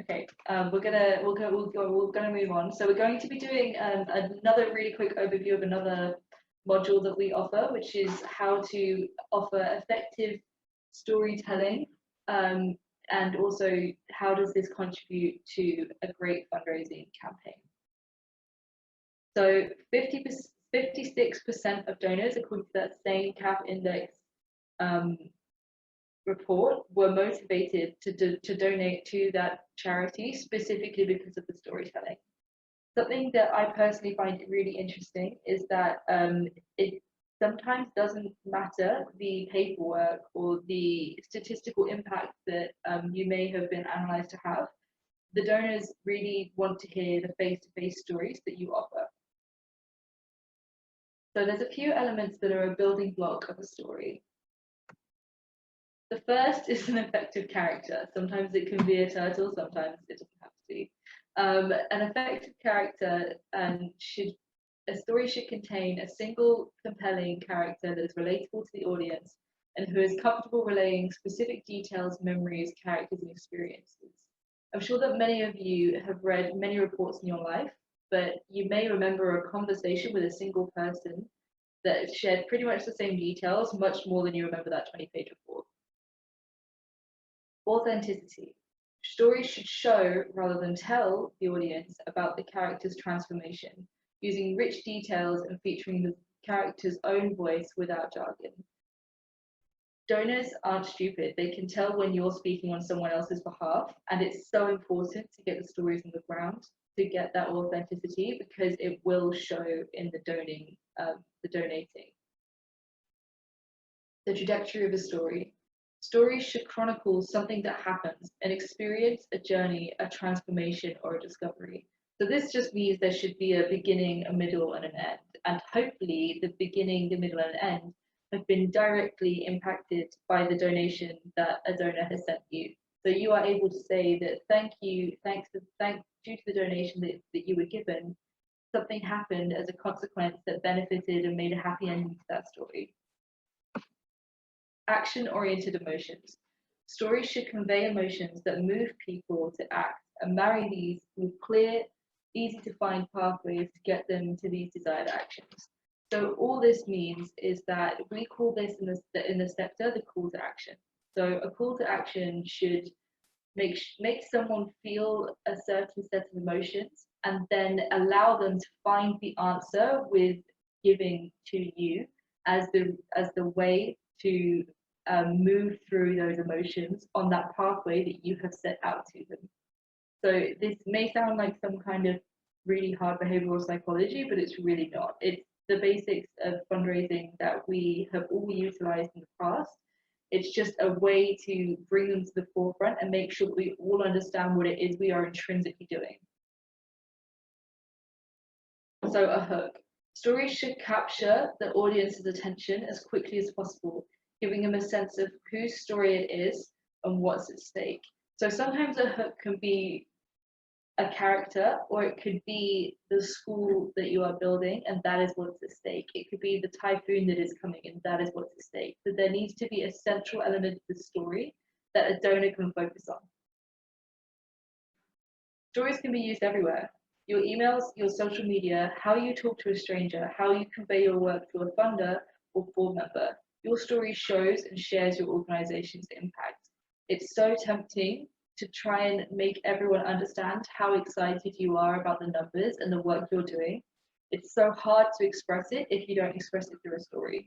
Okay, we're gonna move on. So we're going to be doing another really quick overview of another module that we offer, which is how to offer effective storytelling, and also how does this contribute to a great fundraising campaign. So 56% of donors, according to that same CAP index report, were motivated to donate to that charity specifically because of the storytelling. Something that I personally find really interesting is that it sometimes doesn't matter the paperwork or the statistical impact that you may have been analysed to have. The donors really want to hear the face-to-face stories that you offer. So there's a few elements that are a building block of a story. The first is an effective character. Sometimes it can be a turtle, sometimes it doesn't have to be. An effective character a story should contain a single compelling character that is relatable to the audience and who is comfortable relaying specific details, memories, characters, and experiences. I'm sure that many of you have read many reports in your life, but you may remember a conversation with a single person that shared pretty much the same details, much more than you remember that 20-page report. Authenticity. Stories should show rather than tell the audience about the character's transformation, using rich details and featuring the character's own voice without jargon. Donors aren't stupid. They can tell when you're speaking on someone else's behalf, and it's so important to get the stories on the ground to get that authenticity, because it will show in the donating. The trajectory of a story. Stories should chronicle something that happens, an experience, a journey, a transformation, or a discovery. So this just means there should be a beginning, a middle, and an end. And hopefully the beginning, the middle, and end have been directly impacted by the donation that a donor has sent you. So you are able to say that due to the donation that you were given, something happened as a consequence that benefited and made a happy ending to that story. Action-oriented emotions. Stories should convey emotions that move people to act and marry these with clear, easy-to-find pathways to get them to these desired actions. So all this means is that we call this in the sector the call to action. So a call to action should make someone feel a certain set of emotions and then allow them to find the answer with giving to you as the way to move through those emotions on that pathway that you have set out to them. So this may sound like some kind of really hard behavioral psychology, but it's really not. It's the basics of fundraising that we have all utilized in the past. It's just a way to bring them to the forefront and make sure that we all understand what it is we are intrinsically doing. So a hook. Stories should capture the audience's attention as quickly as possible, giving them a sense of whose story it is and what's at stake. So sometimes a hook can be a character, or it could be the school that you are building, and that is what's at stake. It could be the typhoon that is coming, and that is what's at stake. But there needs to be a central element of the story that a donor can focus on. Stories can be used everywhere. Your emails, your social media, how you talk to a stranger, how you convey your work to a funder or board member. Your story shows and shares your organization's impact. It's so tempting to try and make everyone understand how excited you are about the numbers and the work you're doing. It's so hard to express it if you don't express it through a story.